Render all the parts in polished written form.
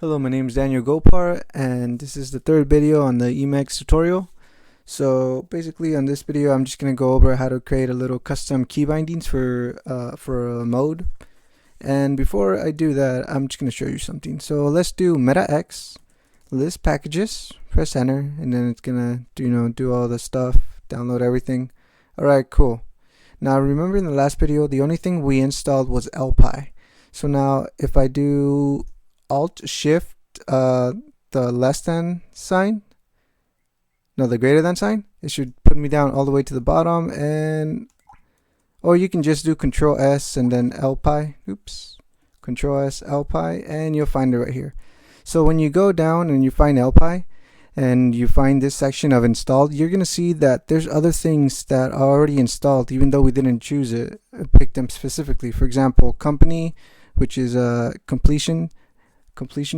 Hello, my name is Daniel Gopar, and this is the third video on the Emacs tutorial. So basically on this video I'm just going to go over how to create a little custom key bindings for a mode. And before I do that, I'm just going to show you something. So let's do meta x list packages, press enter, and then it's going to do all the stuff, download everything. Alright, cool. Now remember in the last video the only thing we installed was lpy. So now if I do Alt Shift the less than sign, no, the greater than sign, it should put me down all the way to the bottom, and or you can just do Control S and then lpy. Oops, Control S lpy, and you'll find it right here. So when you go down and you find lpy and you find this section of installed, you're gonna see that there's other things that are already installed even though we didn't choose it, pick them specifically. For example, company, which is a completion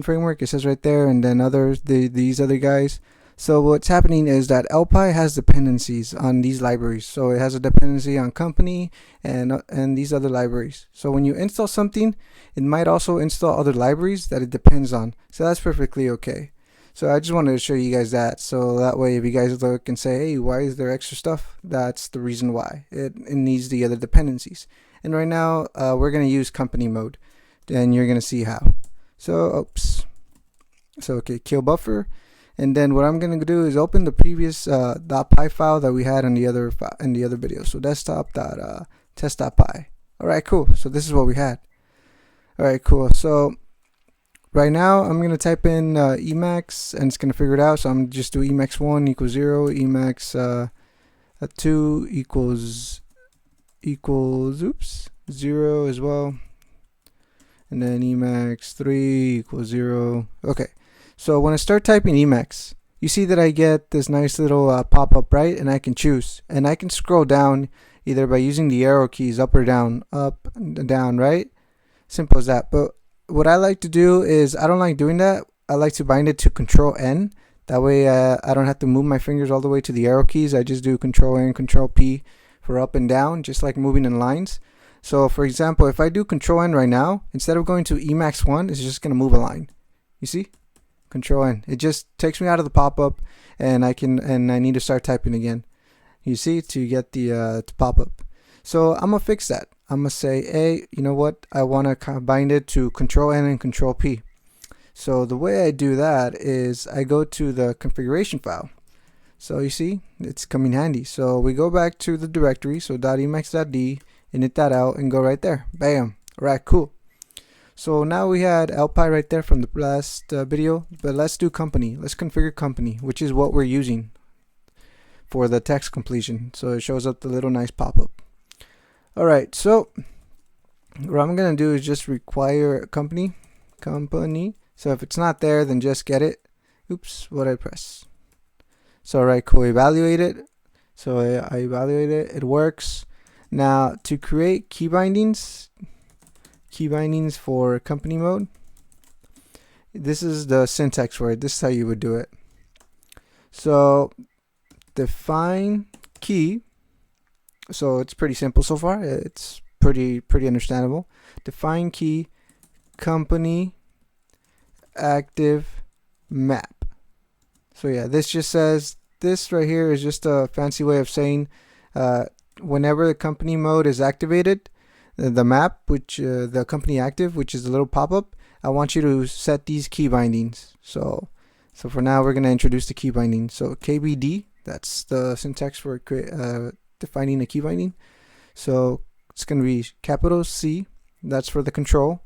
framework, it says right there, and then these other guys. So what's happening is that lpy has dependencies on these libraries. So it has a dependency on company and these other libraries. So when you install something, it might also install other libraries that it depends on. So that's perfectly okay. So I just wanted to show you guys that, so that way if you guys look and say, hey, why is there extra stuff, that's the reason why. It needs the other dependencies. And right now we're going to use company mode, and you're going to see how. So okay, kill buffer, and then what I'm gonna do is open the previous .py file that we had in the other video. So desktop.test.py. All right, cool. So this is what we had. All right, cool. So right now I'm gonna type in Emacs, and it's gonna figure it out. So I'm just do Emacs 1 equals 0, Emacs 2 equals 0 as well. And then Emacs 3 equals 0. Okay, so when I start typing Emacs, you see that I get this nice little pop-up, right? And I can choose, and I can scroll down either by using the arrow keys up or down, right? Simple as that. But what I like to do is, I don't like doing that. I like to bind it to Control N. That way I don't have to move my fingers all the way to the arrow keys. I just do Control N, Control P for up and down, just like moving in lines. So for example, if I do Control N right now, instead of going to Emacs 1, it's just going to move a line. You see? Control N. It just takes me out of the pop-up, and I need to start typing again. You see, to get the pop-up. So I'm going to fix that. I'm going to say, hey, you know what? I want to bind it to Control N and Control P. So the way I do that is I go to the configuration file. So you see, it's coming handy. So we go back to the directory, so .emacs.d, init that out, and go right there. Bam. Alright, cool. So now we had lpy right there from the last video, but let's do company. Let's configure company, which is what we're using for the text completion. So it shows up the little nice pop-up. Alright, so what I'm gonna do is just require company. So if it's not there, then just get it. Oops, what did I press? So alright, cool, evaluate it. So I evaluate it, it works. Now to create key bindings for company mode, this is the syntax for it. This is how you would do it. So define key. So it's pretty simple so far. It's pretty understandable. Define key company active map. So yeah, this just says, this right here is just a fancy way of saying whenever the company mode is activated, the map, which the company active, which is the little pop-up, I want you to set these key bindings. So for now we're going to introduce the key binding. So KBD, that's the syntax for defining a key binding. So it's going to be capital C, that's for the control,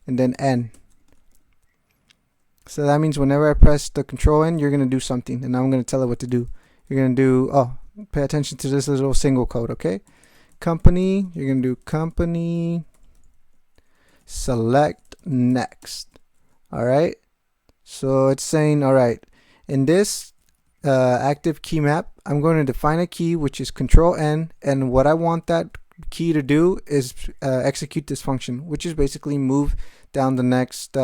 and then N. So that means whenever I press the Control N, you're going to do something, and I'm going to tell it what to do. You're going to do, pay attention to this little single code, okay? Company, you're going to do company select next. Alright, so it's saying, alright, in this active key map, I'm going to define a key which is Control N, and what I want that key to do is execute this function, which is basically move down the next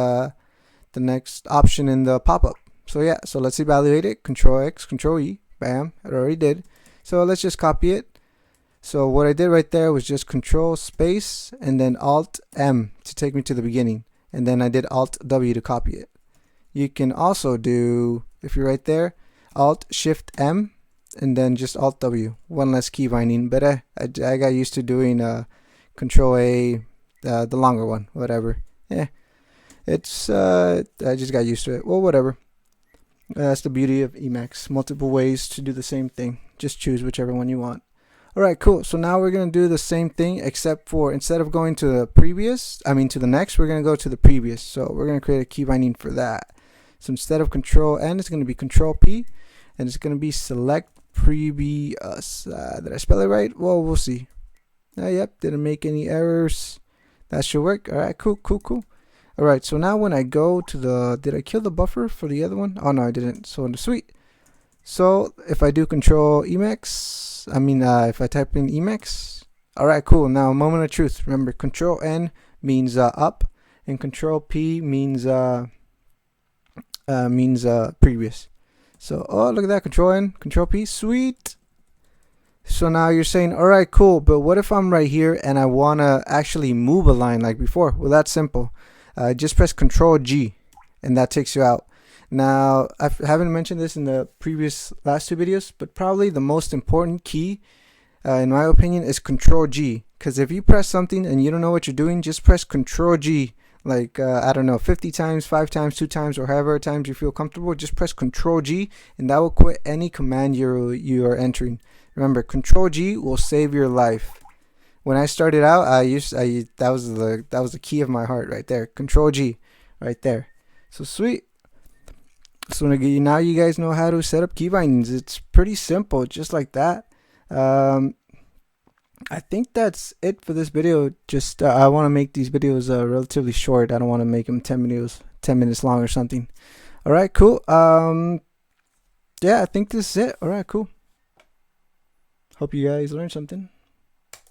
option in the pop-up. So yeah, so let's evaluate it. Control X, Control E, bam, it already did. So let's just copy it. So what I did right there was just Control space and then Alt M to take me to the beginning, and then I did Alt W to copy it. you can also do, if you're right there, Alt Shift M and then just Alt W, one less key binding. But I got used to doing Control A, the longer one, whatever. Yeah, it's I just got used to it. Well, whatever. That's the beauty of Emacs. Multiple ways to do the same thing. Just choose whichever one you want. Alright, cool. So now we're going to do the same thing, except for instead of going to the to the next, we're going to go to the previous. So we're going to create a key binding for that. So instead of Control N, it's going to be Control P, and it's going to be select previous. Did I spell it right? Well, we'll see. Yep, didn't make any errors. That should work. Alright, cool. Alright, so now when I go to the, did I kill the buffer for the other one? Oh no, I didn't. So sweet. So if I do Control Emacs, if I type in Emacs, alright, cool. Now, moment of truth. Remember, Control N means up, and Control P means previous. So, oh, look at that. Control N, Control P, sweet. So now you're saying, alright, cool, but what if I'm right here and I want to actually move a line like before? Well, that's simple. Just press Control G, and that takes you out. Now, I haven't mentioned this in the last two videos, but probably the most important key, in my opinion, is Control G. Because if you press something and you don't know what you're doing, just press Control G. Like, I don't know, 50 times, 5 times, 2 times, or however times you feel comfortable. Just press Control G, and that will quit any command you are entering. Remember, Control G will save your life. When I started out, that was the key of my heart right there. Control G, right there. So sweet. So now you guys know how to set up key bindings. It's pretty simple, just like that. I think that's it for this video. Just I want to make these videos relatively short. I don't want to make them 10 minutes long or something. All right, cool. Yeah, I think this is it. All right, cool. Hope you guys learned something.